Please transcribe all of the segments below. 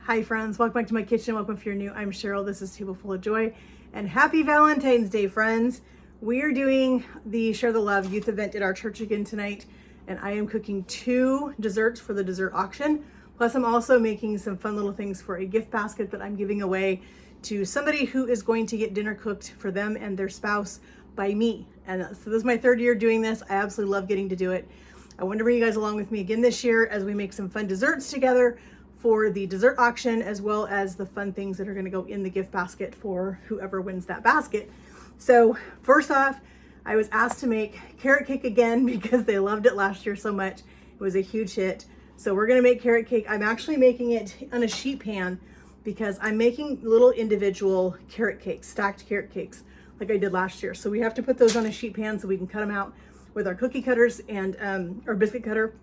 Hi friends, welcome back to my kitchen. Welcome if you're new. I'm Cheryl. This is Table Full of Joy, and happy Valentine's Day, friends. We are doing the Share the Love youth event at our church again tonight, and I am cooking 2 desserts for the dessert auction. Plus I'm also making some fun little things for a gift basket that I'm giving away to somebody who is going to get dinner cooked for them and their spouse by me. And so this is my 3rd year doing this. I absolutely love getting to do it. I want to bring you guys along with me again this year as we make some fun desserts together for the dessert auction, as well as the fun things that are going to go in the gift basket for whoever wins that basket. So first off, I was asked to make carrot cake again because they loved it last year so much. It was a huge hit. So we're going to make carrot cake. I'm actually making it on a sheet pan because I'm making little individual carrot cakes, stacked carrot cakes like I did last year. So we have to put those on a sheet pan so we can cut them out with our cookie cutters and our biscuit cutter.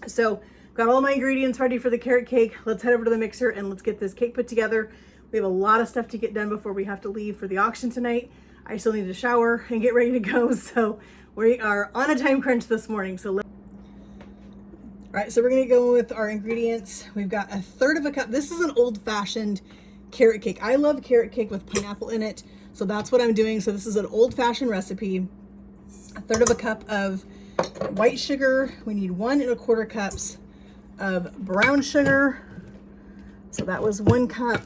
So got all my ingredients ready for the carrot cake. Let's head over to the mixer and let's get this cake put together. We have a lot of stuff to get done before we have to leave for the auction tonight. I still need to shower and get ready to go. So we are on a time crunch this morning. All right, so we're gonna go with our ingredients. We've got 1/3 cup. This is an old-fashioned carrot cake. I love carrot cake with pineapple in it. So that's what I'm doing. So this is an old-fashioned recipe. 1/3 cup of white sugar. We need 1 1/4 cups of brown sugar. So that was 1 cup.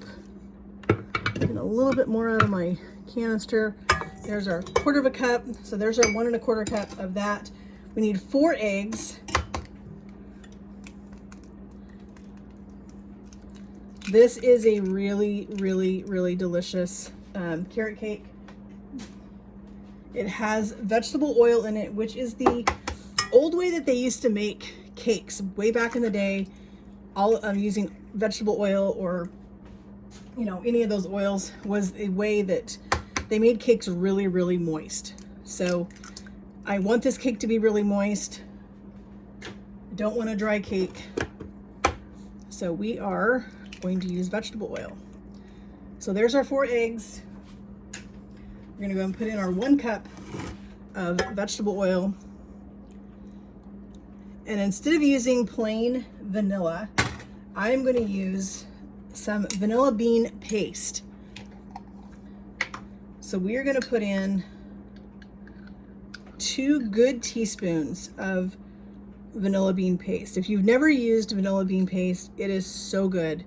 Getting a little bit more out of my canister. There's our 1/4 cup. So there's our 1 1/4 cup of that. We need 4 eggs. This is a really, really, really delicious carrot cake. It has vegetable oil in it, which is the old way that they used to make cakes way back in the day. All using vegetable oil or, you know, any of those oils was a way that they made cakes really, really moist. So I want this cake to be really moist. I don't want a dry cake. So we are going to use vegetable oil. So there's our 4 eggs. We're gonna go and put in our 1 cup of vegetable oil. And instead of using plain vanilla, I'm gonna use some vanilla bean paste. So we are gonna put in 2 good teaspoons of vanilla bean paste. If you've never used vanilla bean paste, it is so good.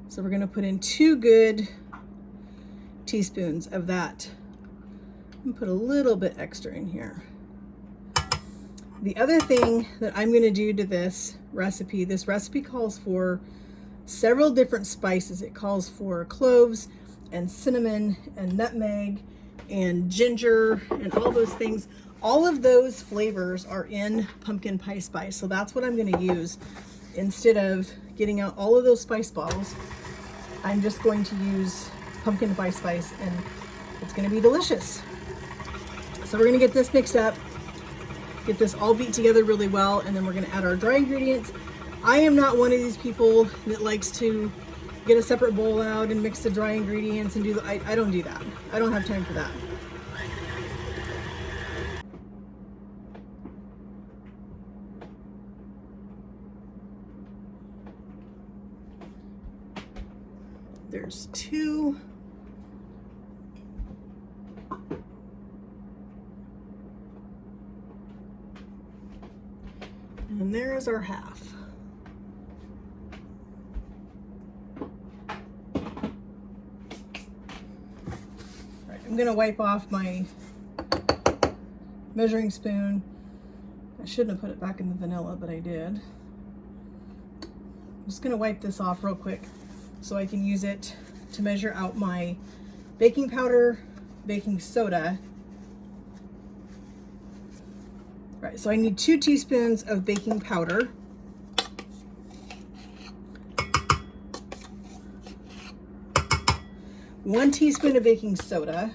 So we're gonna put in 2 good teaspoons of that. And put a little bit extra in here. The other thing that I'm gonna do to this recipe calls for several different spices. It calls for cloves and cinnamon and nutmeg and ginger and all those things. All of those flavors are in pumpkin pie spice. So that's what I'm gonna use. Instead of getting out all of those spice bottles, I'm just going to use pumpkin pie spice and it's gonna be delicious. So we're gonna get this mixed up, get this all beat together really well, and then we're gonna add our dry ingredients. I am not one of these people that likes to get a separate bowl out and mix the dry ingredients and I don't do that. I don't have time for that. There's 2. And there's our half. All right, I'm gonna wipe off my measuring spoon. I shouldn't have put it back in the vanilla, but I did. I'm just gonna wipe this off real quick so I can use it to measure out my baking powder, baking soda. Right, so I need 2 teaspoons of baking powder. One teaspoon of baking soda.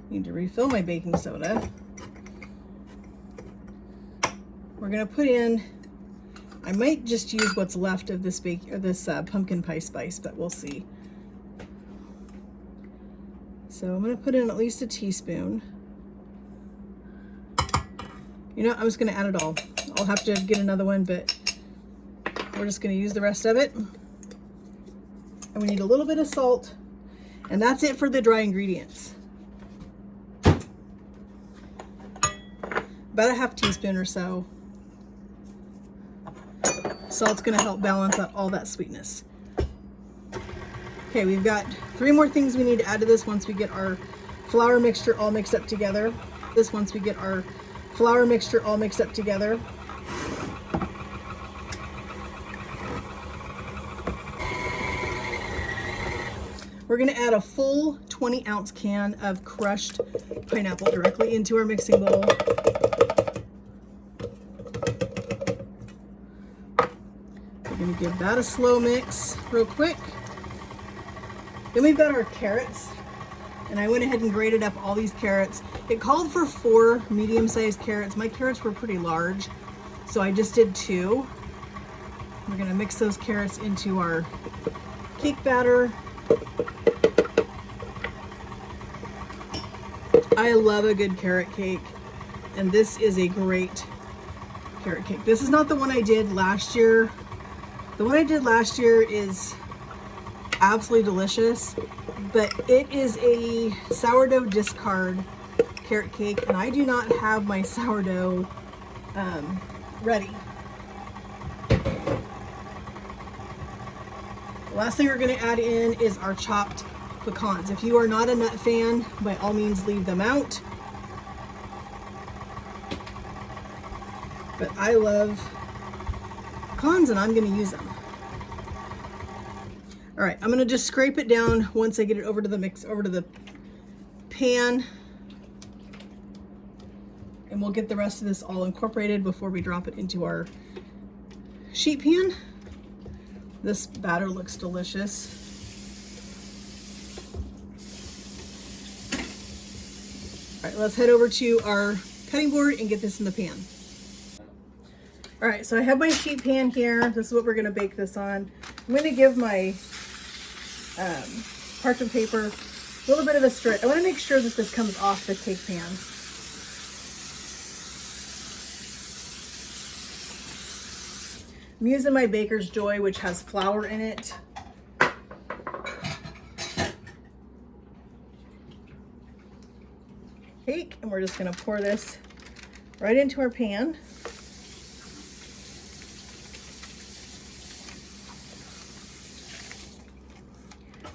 Need to refill my baking soda. We're gonna put in, I might just use what's left of this pumpkin pie spice, but we'll see. So I'm gonna put in at least a teaspoon. You know, I'm just gonna add it all. I'll have to get another one, but we're just gonna use the rest of it. And we need a little bit of salt. And that's it for the dry ingredients. About a half teaspoon or so. Salt's gonna help balance out all that sweetness. Okay, we've got 3 more things we need to add to this once we get our flour mixture all mixed up together. We're gonna add a full 20-ounce can of crushed pineapple directly into our mixing bowl. We're gonna give that a slow mix real quick. Then we've got our carrots, and I went ahead and grated up all these carrots. It called for 4 medium-sized carrots. My carrots were pretty large, so I just did 2. We're gonna mix those carrots into our cake batter. I love a good carrot cake, and this is a great carrot cake. This is not the one I did last year. The one I did last year is absolutely delicious, but it is a sourdough discard carrot cake, and I do not have my sourdough ready. The last thing we're going to add in is our chopped pecans. If you are not a nut fan, by all means leave them out, but I love pecans and I'm going to use them. All right, I'm gonna just scrape it down once I get it over to the pan, and we'll get the rest of this all incorporated before we drop it into our sheet pan. This batter looks delicious. All right, let's head over to our cutting board and get this in the pan. All right, so I have my sheet pan here. This is what we're gonna bake this on. I'm gonna give my parchment paper a little bit of a stretch. I want to make sure that this comes off the cake pan. I'm using my Baker's Joy, which has flour in it. Cake, and we're just going to pour this right into our pan.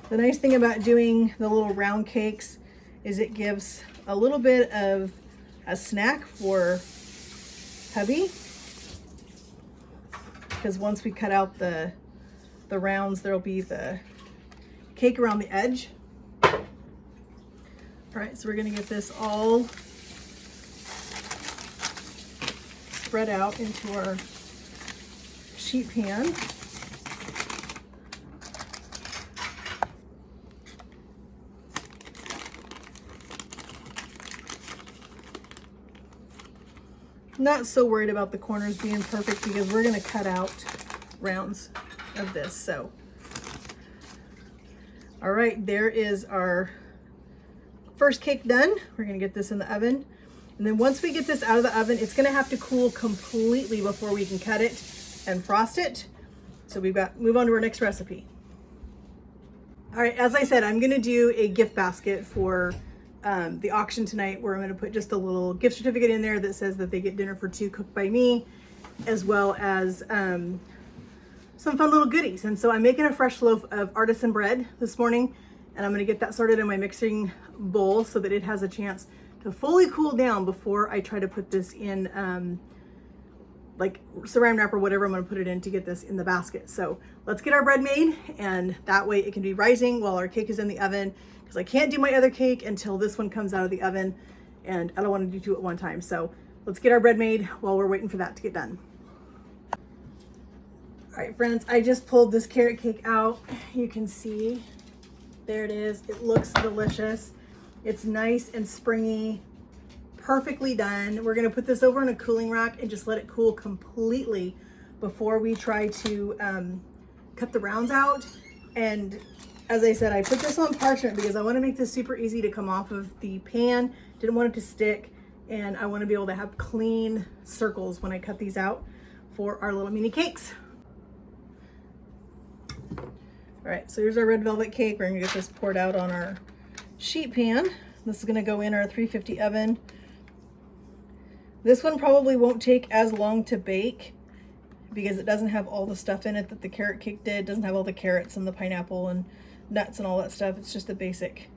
The nice thing about doing the little round cakes is it gives a little bit of a snack for hubby, because once we cut out the rounds, there'll be the cake around the edge. All right, so we're gonna get this all spread out into our sheet pan. Not so worried about the corners being perfect because we're going to cut out rounds of this. So, all right, there is our first cake done. We're going to get this in the oven. And then once we get this out of the oven, it's going to have to cool completely before we can cut it and frost it. So we've got move on to our next recipe. All right, as I said, I'm going to do a gift basket for the auction tonight, where I'm going to put just a little gift certificate in there that says that they get dinner for 2 cooked by me, as well as some fun little goodies. And so I'm making a fresh loaf of artisan bread this morning, and I'm going to get that started in my mixing bowl so that it has a chance to fully cool down before I try to put this in like saran wrap or whatever I'm going to put it in to get this in the basket. So let's get our bread made, and that way it can be rising while our cake is in the oven, because I can't do my other cake until this one comes out of the oven, and I don't want to do 2 at one time. So let's get our bread made while we're waiting for that to get done. All right, friends, I just pulled this carrot cake out. You can see, there it is. It looks delicious. It's nice and springy, perfectly done. We're gonna put this over in a cooling rack and just let it cool completely before we try to cut the rounds out. And as I said, I put this on parchment because I want to make this super easy to come off of the pan. Didn't want it to stick, and I want to be able to have clean circles when I cut these out for our little mini cakes. All right, so here's our red velvet cake. We're gonna get this poured out on our sheet pan. This is gonna go in our 350 oven. This one probably won't take as long to bake because it doesn't have all the stuff in it that the carrot cake did. It doesn't have all the carrots and the pineapple and nuts and all that stuff. It's just a basic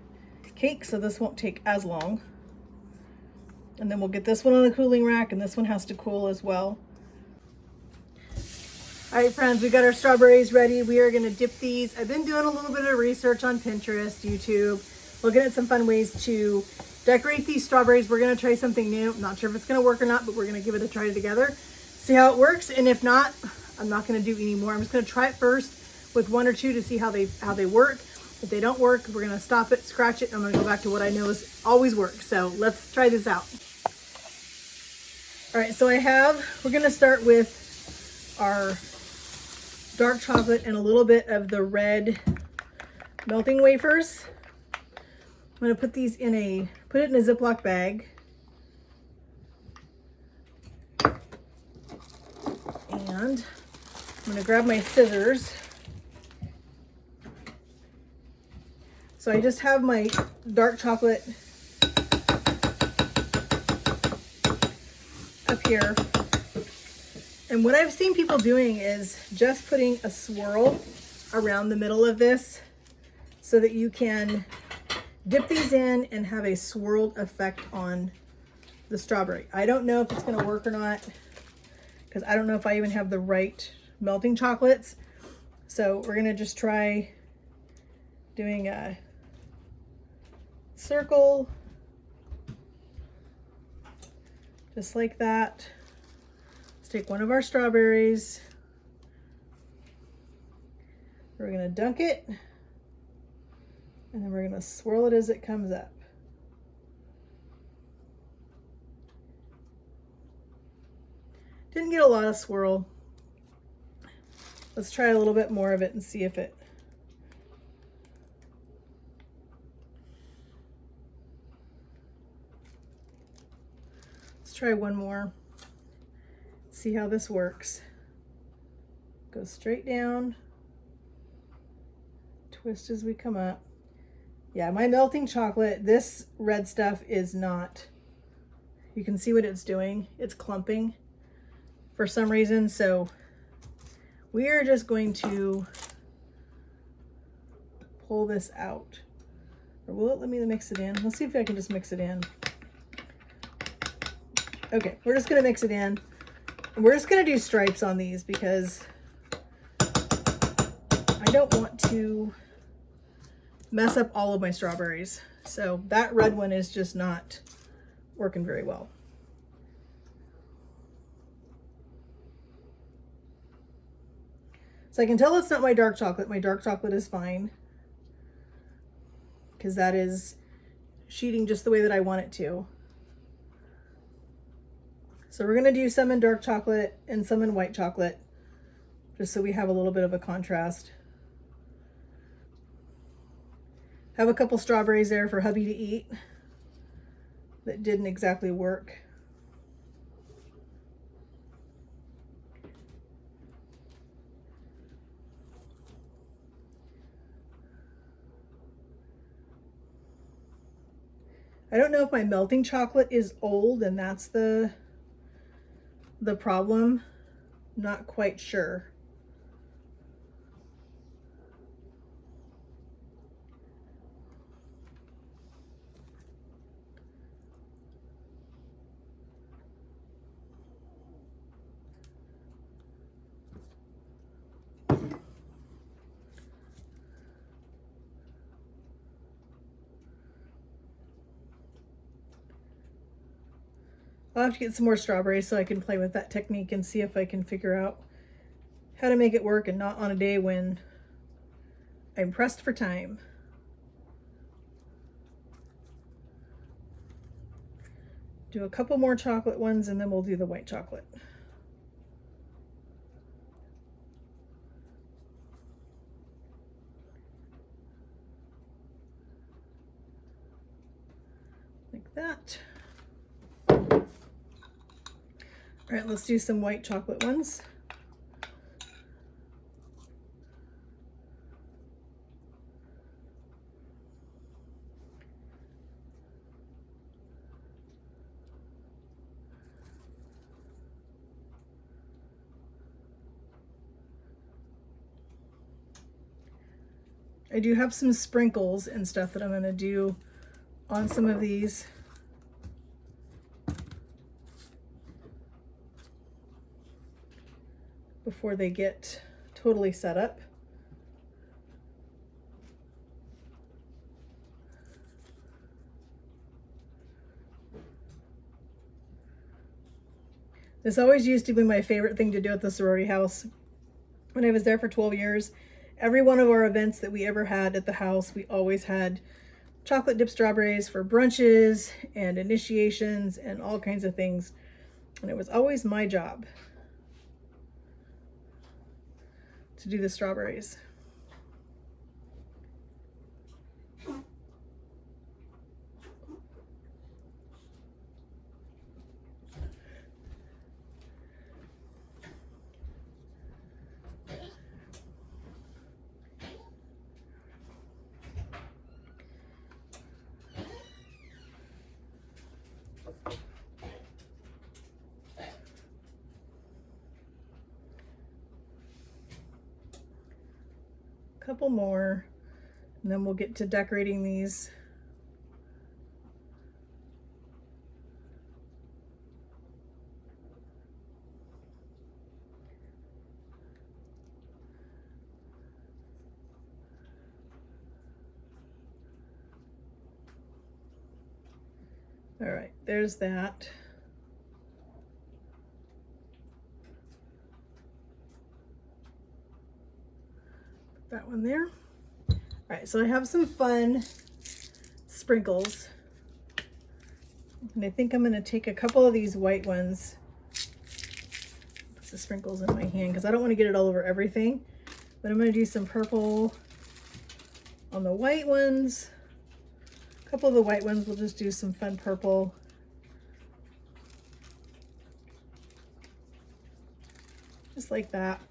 cake, so this won't take as long. And then we'll get this one on the cooling rack, and this one has to cool as well. All right, friends, we got our strawberries ready. We are gonna dip these. I've been doing a little bit of research on Pinterest, YouTube, looking at some fun ways to decorate these strawberries. We're gonna try something new. I'm not sure if it's gonna work or not, but we're gonna give it a try together, see how it works. And if not, I'm not gonna do any more. I'm just gonna try it first with one or two to see how they work. If they don't work, we're gonna stop it, scratch it, and I'm gonna go back to what I know is always works. So let's try this out. All right, so we're gonna start with our dark chocolate and a little bit of the red melting wafers. I'm gonna put these put it in a Ziploc bag. And I'm gonna grab my scissors. So I just have my dark chocolate up here. And what I've seen people doing is just putting a swirl around the middle of this so that you can dip these in and have a swirled effect on the strawberry. I don't know if it's gonna work or not because I don't know if I even have the right melting chocolates. So we're gonna just try doing a circle, just like that. Take one of our strawberries. We're gonna dunk it, and then we're gonna swirl it as it comes up. Didn't get a lot of swirl. Let's try a little bit more of it and see if it. Let's try one more. See how this works. Go straight down, twist as we come up. Yeah, my melting chocolate, this red stuff is not, you can see what it's doing. It's clumping for some reason. So we are just going to pull this out. Or will it let me mix it in? Let's see if I can just mix it in. Okay, we're just gonna mix it in. We're just gonna do stripes on these because I don't want to mess up all of my strawberries. So that red one is just not working very well. So I can tell it's not my dark chocolate. My dark chocolate is fine because that is sheeting just the way that I want it to. So we're gonna do some in dark chocolate and some in white chocolate, just so we have a little bit of a contrast. Have a couple strawberries there for hubby to eat that didn't exactly work. I don't know if my melting chocolate is old and that's the problem. Not quite sure. I'll have to get some more strawberries so I can play with that technique and see if I can figure out how to make it work and not on a day when I'm pressed for time. Do a couple more chocolate ones and then we'll do the white chocolate. that. All right, let's do some white chocolate ones. I do have some sprinkles and stuff that I'm going to do on some of these. Before they get totally set up. This always used to be my favorite thing to do at the sorority house. When I was there for 12 years, every one of our events that we ever had at the house, we always had chocolate dipped strawberries for brunches and initiations and all kinds of things. And it was always my job to do the strawberries. Couple more, and then we'll get to decorating these. All right, there's that. That one there. All right, so I have some fun sprinkles. And I think I'm gonna take a couple of these white ones. Put the sprinkles in my hand because I don't want to get it all over everything. But I'm gonna do some purple on the white ones. A couple of the white ones, we'll just do some fun purple. Just like that.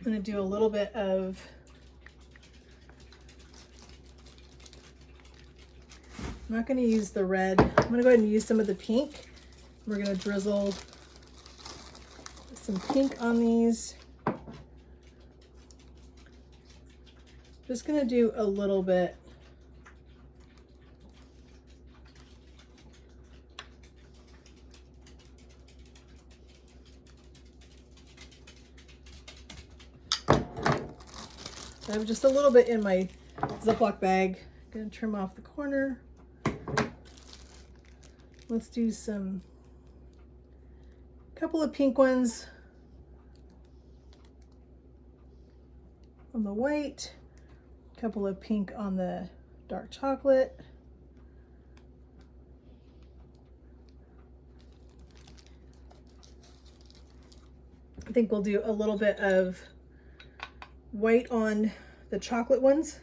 I'm going to do a little bit of I'm not going to use the red. I'm going to go ahead and use some of the pink. We're going to drizzle some pink on these. Just going to do a little bit. I have just a little bit in my Ziploc bag. I'm going to trim off the corner. Let's do some, couple of pink ones on the white, a couple of pink on the dark chocolate. I think we'll do a little bit of white on the chocolate ones,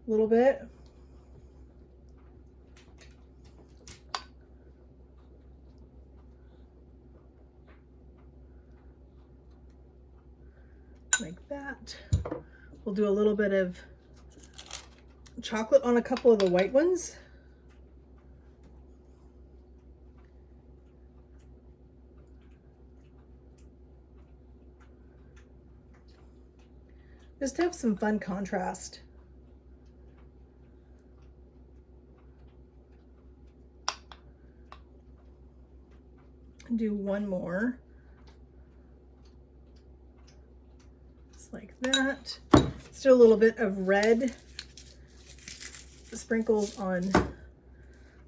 a little bit. Like that. We'll do a little bit of chocolate on a couple of the white ones. Just to have some fun contrast. Do one more. Just like that. Let's do a little bit of red sprinkles on a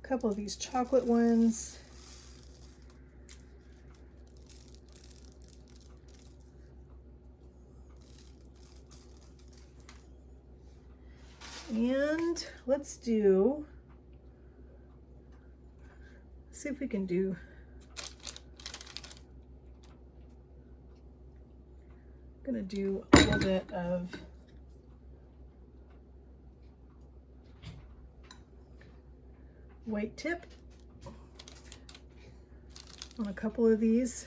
couple of these chocolate ones. And let's see if we can do, I'm gonna do a little bit of white tip on a couple of these.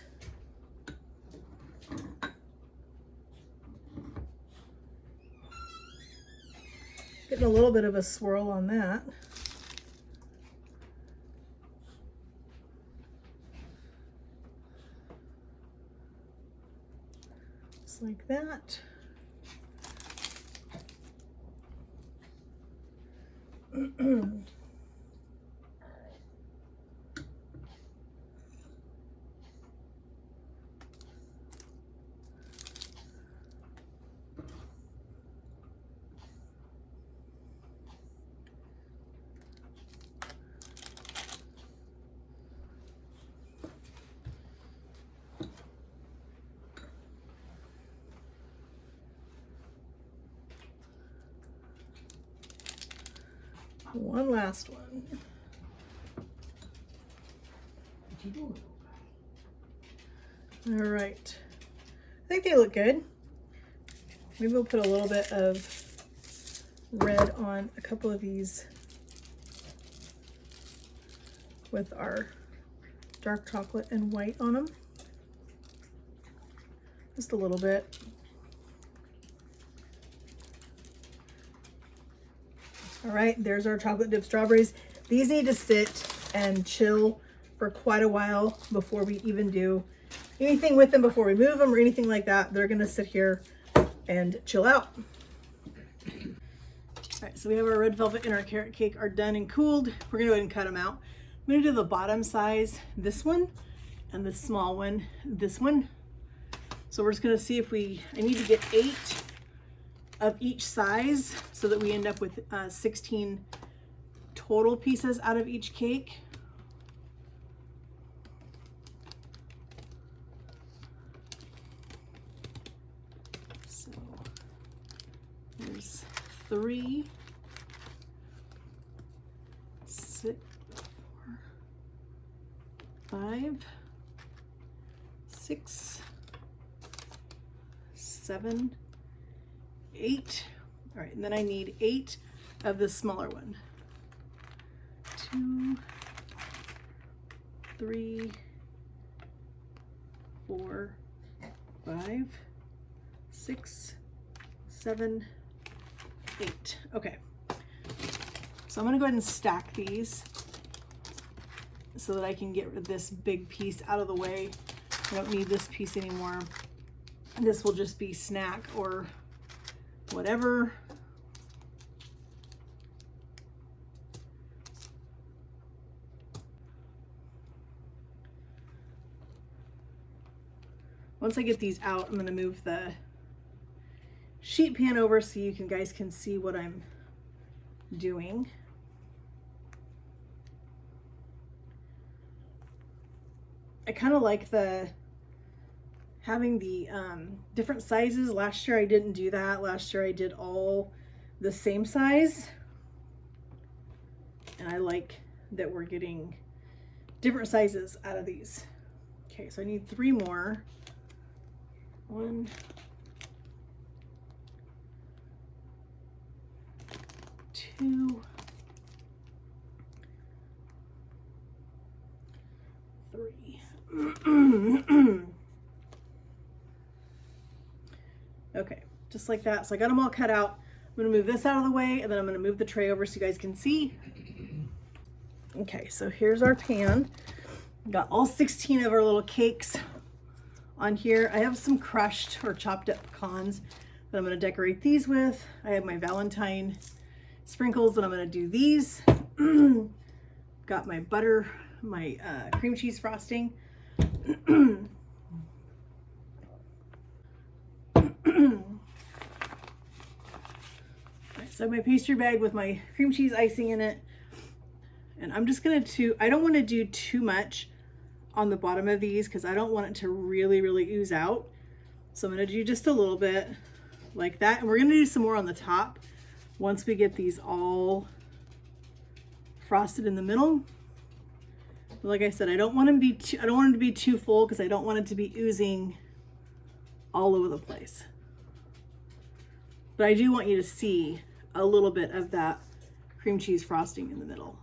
Getting a little bit of a swirl on that. Just like that. One last one. All right. I think they look good. Maybe we'll put a little bit of red on a couple of these with our dark chocolate and white on them. Just a little bit. All right, there's our chocolate dipped strawberries. These need to sit and chill for quite a while before we even do anything with them, before we move them or anything like that. They're gonna sit here and chill out. All right, so we have our red velvet and our carrot cake are done and cooled. We're gonna go ahead and cut them out. I'm gonna do the bottom size, this one, and the small one, this one. So we're just gonna see if I need to get 8 of each size so that we end up with 16 total pieces out of each cake. So there's 3, 6, 4, 5, 6, 7, 8. All right, and then I need 8 of the smaller one. 2, 3, 4, 5, 6, 7, 8. Okay. So I'm gonna go ahead and stack these so that I can get this big piece out of the way. I don't need this piece anymore. And this will just be snack or whatever. Once I get these out, I'm going to move the sheet pan over so you guys can see what I'm doing. I kind of like having the different sizes. Last year I didn't do that. Last year I did all the same size. And I like that we're getting different sizes out of these. Okay, so I need 3 more. 1, 2, 3. Okay, just like that. So I got them all cut out. I'm gonna move this out of the way and then I'm gonna move the tray over so you guys can see. Okay, so here's our pan. Got all 16 of our little cakes on here. I have some crushed or chopped up pecans that I'm gonna decorate these with. I have my Valentine sprinkles that I'm gonna do these. Got my butter, my cream cheese frosting. So my pastry bag with my cream cheese icing in it. And I'm just gonna I don't wanna do too much on the bottom of these because I don't want it to really, really ooze out. So I'm gonna do just a little bit like that. And we're gonna do some more on the top once we get these all frosted in the middle. But like I said, I don't want them to be too full because I don't want it to be oozing all over the place. But I do want you to see a little bit of that cream cheese frosting in the middle.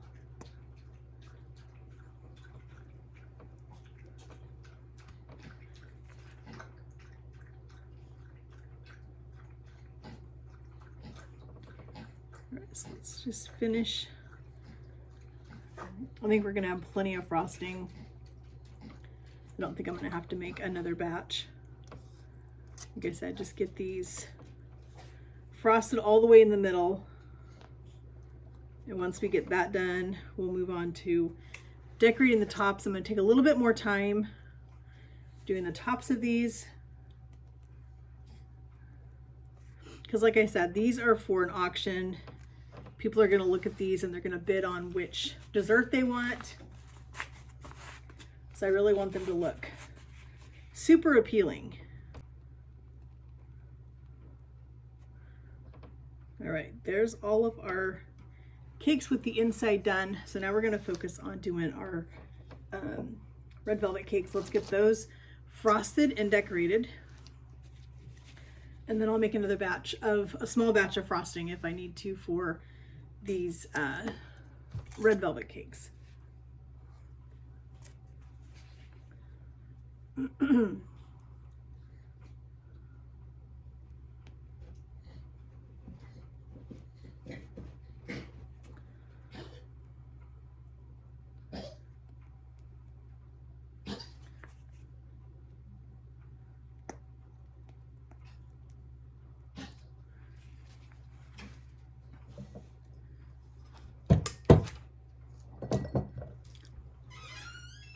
so let's just finish. I think we're gonna have plenty of frosting. I don't think I'm gonna have to make another batch. Like I said, just get these frosted all the way in the middle. And once we get that done, we'll move on to decorating the tops. I'm gonna take a little bit more time doing the tops of these. Because like I said, these are for an auction. People are gonna look at these and they're gonna bid on which dessert they want. So I really want them to look super appealing. All right, there's all of our cakes with the inside done. So now we're gonna focus on doing our red velvet cakes. Let's get those frosted and decorated. And then I'll make another batch of, a small batch of frosting if I need to for these red velvet cakes.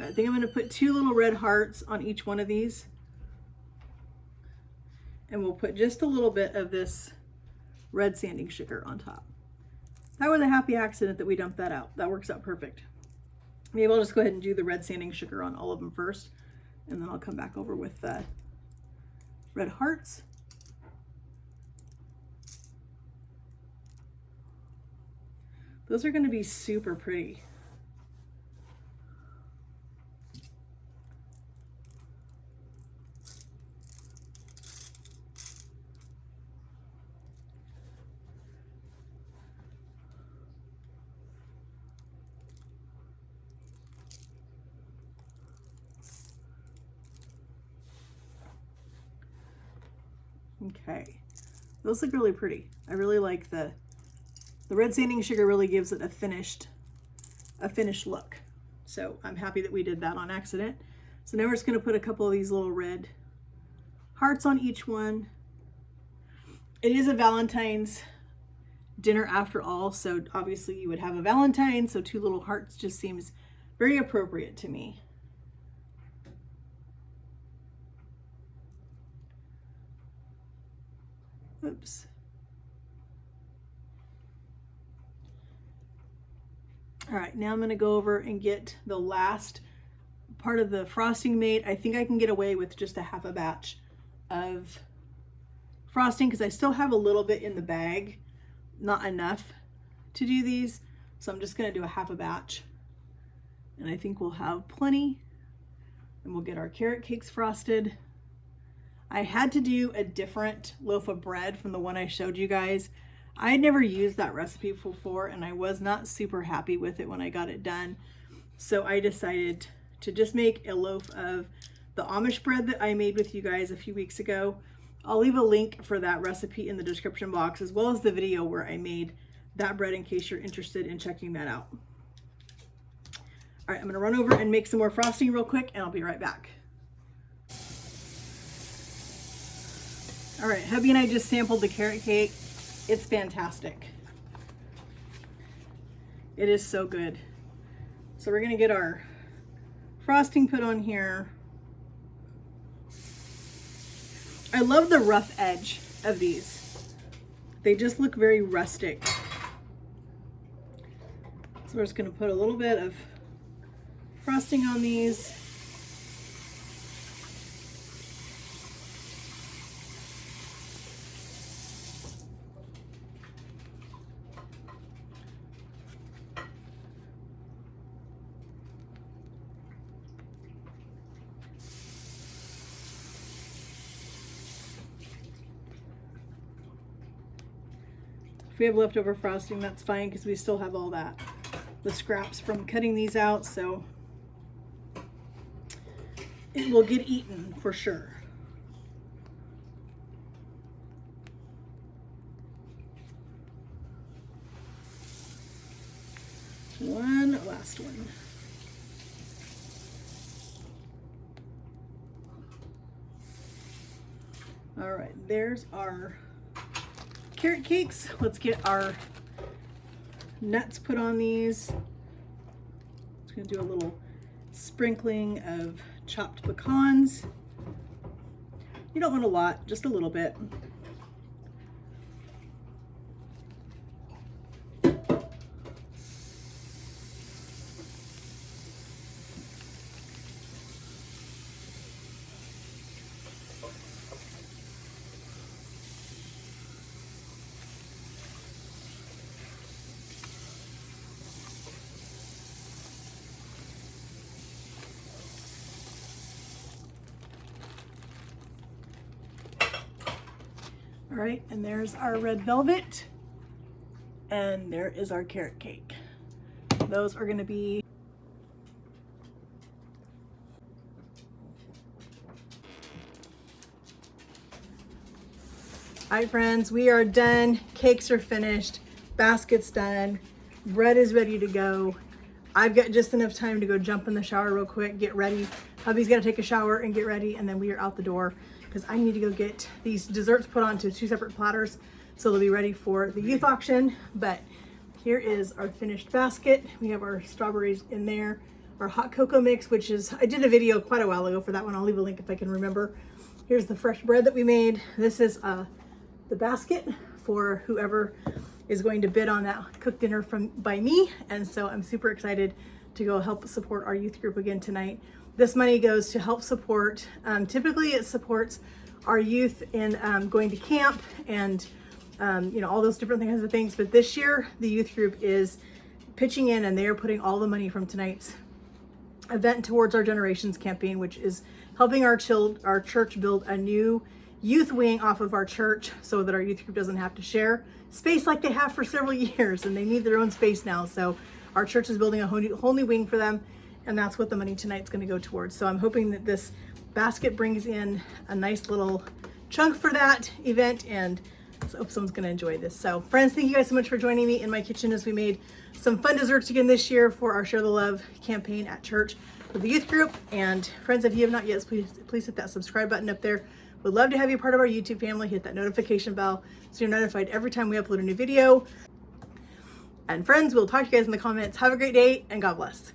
I think I'm going to put 2 little red hearts on each one of these. And we'll put just a little bit of this red sanding sugar on top. That was a happy accident that we dumped that out. That works out perfect. Maybe I'll just go ahead and do the red sanding sugar on all of them first. And then I'll come back over with the red hearts. Those are going to be super pretty. Okay, those look really pretty. I really like the red sanding sugar really gives it a finished look. So I'm happy that we did that on accident. So now we're just gonna put a couple of these little red hearts on each one. It is a Valentine's dinner after all, so obviously you would have a Valentine, so 2 little hearts just seems very appropriate to me. Oops. All right, now I'm going to go over and get the last part of the frosting made. I think I can get away with just a half a batch of frosting because I still have a little bit in the bag, not enough to do these. So I'm just going to do a half a batch and I think we'll have plenty, and we'll get our carrot cakes frosted. I had to do a different loaf of bread from the one I showed you guys. I had never used that recipe before and I was not super happy with it when I got it done. So I decided to just make a loaf of the Amish bread that I made with you guys a few weeks ago. I'll leave a link for that recipe in the description box, as well as the video where I made that bread in case you're interested in checking that out. All right, I'm gonna run over and make some more frosting real quick and I'll be right back. All right, hubby and I just sampled the carrot cake. It's fantastic. It is so good. So we're gonna get our frosting put on here. I love the rough edge of these. They just look very rustic. So we're just gonna put a little bit of frosting on these. If we have leftover frosting, that's fine because we still have all that, the scraps from cutting these out, so it will get eaten for sure. One last one. All right, there's our carrot cakes. Let's get our nuts put on these. Just gonna do a little sprinkling of chopped pecans. You don't want a lot, just a little bit. All right, and there's our red velvet, and there is our carrot cake. Those are gonna be all right, friends, we are done. Cakes are finished, basket's done, bread is ready to go. I've got just enough time to go jump in the shower real quick, get ready. Hubby's gotta take a shower and get ready, and then we are out the door because I need to go get these desserts put onto 2 separate platters so they'll be ready for the youth auction. But here is our finished basket. We have our strawberries in there, our hot cocoa mix, which is, I did a video quite a while ago for that one. I'll leave a link if I can remember. Here's the fresh bread that we made. This is the basket for whoever is going to bid on that cooked dinner by me. And so I'm super excited to go help support our youth group again tonight. This money goes to help support, typically it supports our youth in going to camp and you know, all those different kinds of things. But this year the youth group is pitching in, and they are putting all the money from tonight's event towards our Generations campaign, which is helping our church build a new youth wing off of our church so that our youth group doesn't have to share space like they have for several years, and they need their own space now. So our church is building a whole new wing for them, and that's what the money tonight's going to go towards. So I'm hoping that this basket brings in a nice little chunk for that event, and I hope someone's going to enjoy this. So friends, thank you guys so much for joining me in my kitchen as we made some fun desserts again this year for our Share the Love campaign at church with the youth group. And friends, if you have not yet, please hit that subscribe button up there. We'd love to have you part of our YouTube family. Hit that notification bell so you're notified every time we upload a new video. And friends, we'll talk to you guys in the comments. Have a great day, and God bless.